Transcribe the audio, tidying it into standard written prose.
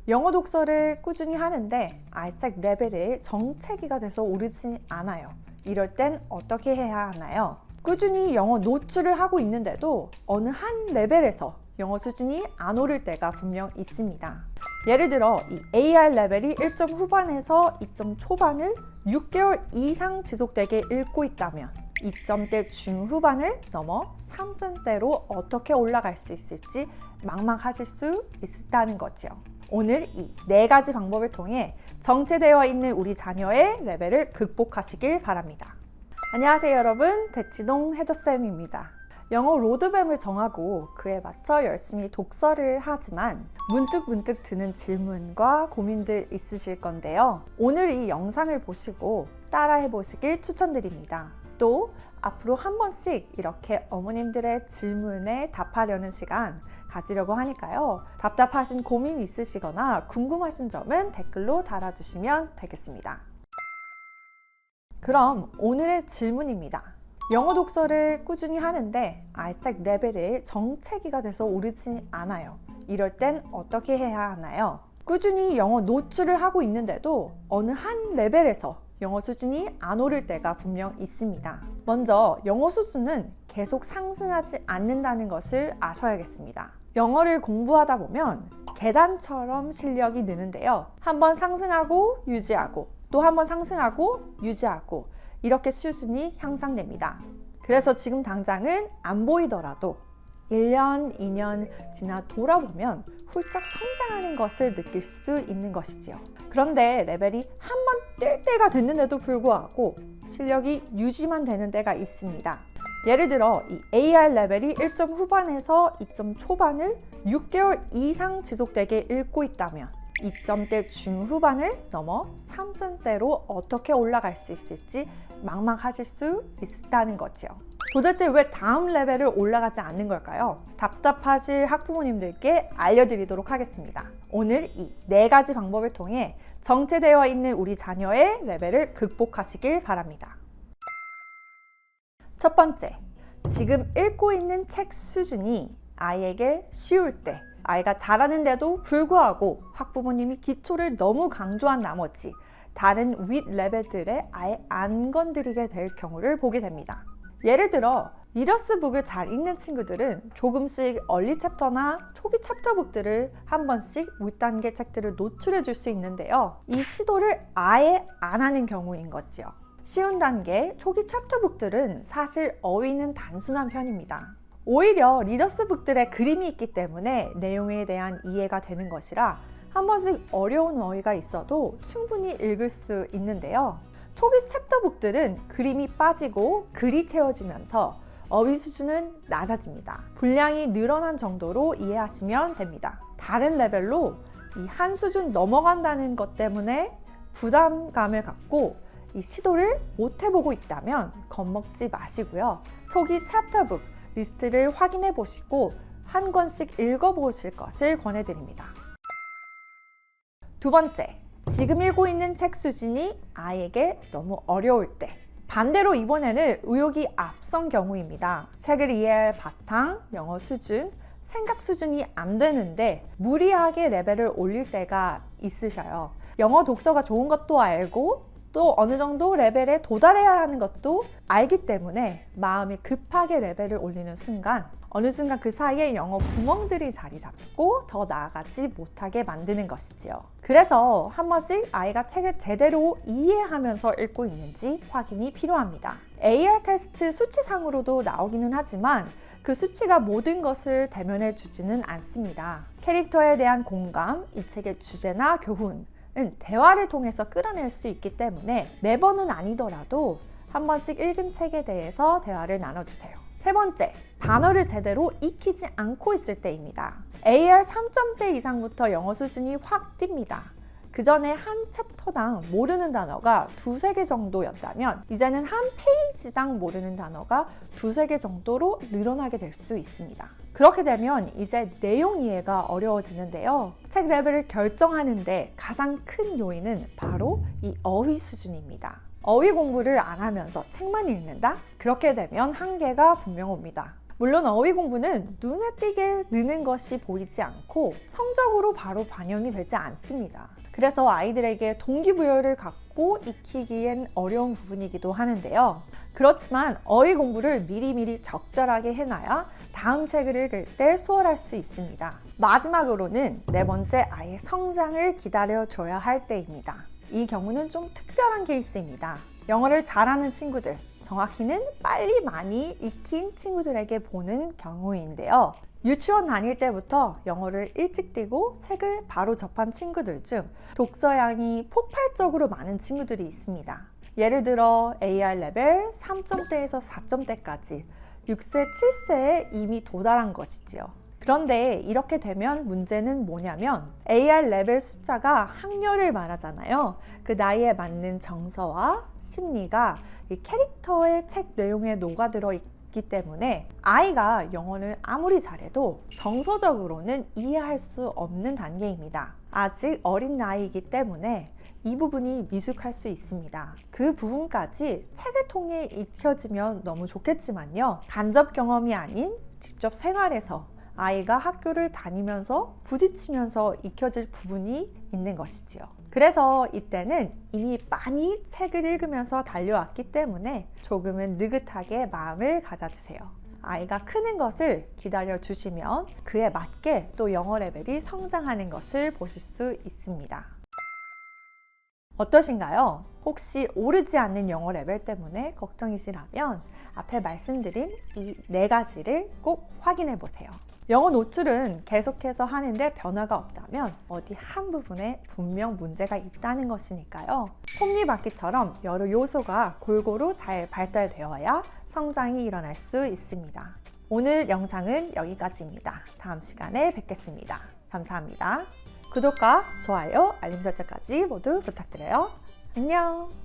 영어 독서를 꾸준히 하는데 아직 레벨이 정체기가 돼서 오르지 않아요. 이럴 땐 어떻게 해야 하나요? 꾸준히 영어 노출을 하고 있는데도 어느 한 레벨에서 영어 수준이 안 오를 때가 분명 있습니다. 예를 들어 이 AR 레벨이 1점 후반에서 2점 초반을 6개월 이상 지속되게 읽고 있다면 2점대 중후반을 넘어 3점대로 어떻게 올라갈 수 있을지 막막하실 수 있다는 거죠. 오늘 이 4가지 방법을 통해 정체되어 있는 우리 자녀의 레벨을 극복하시길 바랍니다. 안녕하세요 여러분, 대치동 헤더쌤입니다. 영어 로드맵을 정하고 그에 맞춰 열심히 독서를 하지만 문득 드는 질문과 고민들 있으실 건데요. 오늘 이 영상을 보시고 따라해 보시길 추천드립니다. 또 앞으로 한 번씩 이렇게 어머님들의 질문에 답하려는 시간 가지려고 하니까요. 답답하신 고민 있으시거나 궁금하신 점은 댓글로 달아주시면 되겠습니다. 그럼 오늘의 질문입니다. 영어 독서를 꾸준히 하는데 아직 레벨이 정체기가 돼서 오르지 않아요. 이럴 땐 어떻게 해야 하나요? 꾸준히 영어 노출을 하고 있는데도 어느 한 레벨에서 영어 수준이 안 오를 때가 분명 있습니다. 먼저 영어 수준은 계속 상승하지 않는다는 것을 아셔야겠습니다. 영어를 공부하다 보면 계단처럼 실력이 느는데요. 한번 상승하고 유지하고 또 한번 상승하고 유지하고 이렇게 수준이 향상됩니다. 그래서 지금 당장은 안 보이더라도 1년, 2년 지나 돌아보면 훌쩍 성장하는 것을 느낄 수 있는 것이지요. 그런데 레벨이 한 번 뛸 때가 됐는데도 불구하고 실력이 유지만 되는 때가 있습니다. 예를 들어 이 AR 레벨이 1점 후반에서 2점 초반을 6개월 이상 지속되게 읽고 있다면 2점대 중후반을 넘어 3점대로 어떻게 올라갈 수 있을지 막막하실 수 있다는 거죠. 도대체 왜 다음 레벨을 올라가지 않는 걸까요? 답답하실 학부모님들께 알려드리도록 하겠습니다. 오늘 이 4가지 방법을 통해 정체되어 있는 우리 자녀의 레벨을 극복하시길 바랍니다. 첫 번째, 지금 읽고 있는 책 수준이 아이에게 쉬울 때, 아이가 잘하는데도 불구하고 학부모님이 기초를 너무 강조한 나머지 다른 윗 레벨들에 아예 안 건드리게 될 경우를 보게 됩니다. 예를 들어 리더스북을 잘 읽는 친구들은 조금씩 얼리 챕터나 초기 챕터북들을 한 번씩 윗단계 책들을 노출해 줄 수 있는데요. 이 시도를 아예 안 하는 경우인 거지요. 쉬운 단계 초기 챕터북들은 사실 어휘는 단순한 편입니다. 오히려 리더스북들의 그림이 있기 때문에 내용에 대한 이해가 되는 것이라 한 번씩 어려운 어휘가 있어도 충분히 읽을 수 있는데요. 초기 챕터북들은 그림이 빠지고 글이 채워지면서 어휘 수준은 낮아집니다. 분량이 늘어난 정도로 이해하시면 됩니다. 다른 레벨로 이 한 수준 넘어간다는 것 때문에 부담감을 갖고 이 시도를 못 해보고 있다면 겁먹지 마시고요. 초기 챕터북 리스트를 확인해 보시고 한 권씩 읽어보실 것을 권해드립니다. 두 번째, 지금 읽고 있는 책 수준이 아이에게 너무 어려울 때, 반대로 이번에는 의욕이 앞선 경우입니다. 책을 이해할 바탕, 영어 수준, 생각 수준이 안 되는데 무리하게 레벨을 올릴 때가 있으셔요. 영어 독서가 좋은 것도 알고 또 어느 정도 레벨에 도달해야 하는 것도 알기 때문에 마음이 급하게 레벨을 올리는 순간 어느 순간 그 사이에 영어 구멍들이 자리 잡고 더 나아가지 못하게 만드는 것이지요. 그래서 한 번씩 아이가 책을 제대로 이해하면서 읽고 있는지 확인이 필요합니다. AR 테스트 수치상으로도 나오기는 하지만 그 수치가 모든 것을 대면해 주지는 않습니다. 캐릭터에 대한 공감, 이 책의 주제나 교훈 대화를 통해서 끌어낼 수 있기 때문에 매번은 아니더라도 한 번씩 읽은 책에 대해서 대화를 나눠주세요. 세 번째, 단어를 제대로 익히지 않고 있을 때입니다. AR 3점대 이상부터 영어 수준이 확 뜁니다. 그 전에 한 챕터당 모르는 단어가 2-3개 정도였다면 이제는 한 페이지당 모르는 단어가 2-3개 정도로 늘어나게 될 수 있습니다. 그렇게 되면 이제 내용 이해가 어려워지는데요. 책 레벨을 결정하는데 가장 큰 요인은 바로 이 어휘 수준입니다. 어휘 공부를 안 하면서 책만 읽는다? 그렇게 되면 한계가 분명 옵니다. 물론 어휘 공부는 눈에 띄게 느는 것이 보이지 않고 성적으로 바로 반영이 되지 않습니다. 그래서 아이들에게 동기부여를 갖고 익히기엔 어려운 부분이기도 하는데요. 그렇지만 어휘 공부를 미리미리 적절하게 해놔야 다음 책을 읽을 때 수월할 수 있습니다. 마지막으로는 네 번째, 아이의 성장을 기다려줘야 할 때입니다. 이 경우는 좀 특별한 케이스입니다. 영어를 잘하는 친구들, 정확히는 빨리 많이 익힌 친구들에게 보는 경우인데요. 유치원 다닐 때부터 영어를 일찍 띄고 책을 바로 접한 친구들 중 독서량이 폭발적으로 많은 친구들이 있습니다. 예를 들어 AR 레벨 3점대에서 4점대까지 6세, 7세에 이미 도달한 것이지요. 그런데 이렇게 되면 문제는 뭐냐면 AR 레벨 숫자가 학년을 말하잖아요. 그 나이에 맞는 정서와 심리가 이 캐릭터의 책 내용에 녹아들어 있기 때문에 아이가 영어를 아무리 잘해도 정서적으로는 이해할 수 없는 단계입니다. 아직 어린 나이이기 때문에 이 부분이 미숙할 수 있습니다. 그 부분까지 책을 통해 익혀지면 너무 좋겠지만요. 간접 경험이 아닌 직접 생활에서 아이가 학교를 다니면서 부딪히면서 익혀질 부분이 있는 것이지요. 그래서 이때는 이미 많이 책을 읽으면서 달려왔기 때문에 조금은 느긋하게 마음을 가져주세요. 아이가 크는 것을 기다려 주시면 그에 맞게 또 영어 레벨이 성장하는 것을 보실 수 있습니다. 어떠신가요? 혹시 오르지 않는 영어 레벨 때문에 걱정이시라면 앞에 말씀드린 이 네 가지를 꼭 확인해 보세요. 영어 노출은 계속해서 하는데 변화가 없다면 어디 한 부분에 분명 문제가 있다는 것이니까요. 톱니바퀴처럼 여러 요소가 골고루 잘 발달되어야 성장이 일어날 수 있습니다. 오늘 영상은 여기까지입니다. 다음 시간에 뵙겠습니다. 감사합니다. 구독과 좋아요, 알림 설정까지 모두 부탁드려요. 안녕!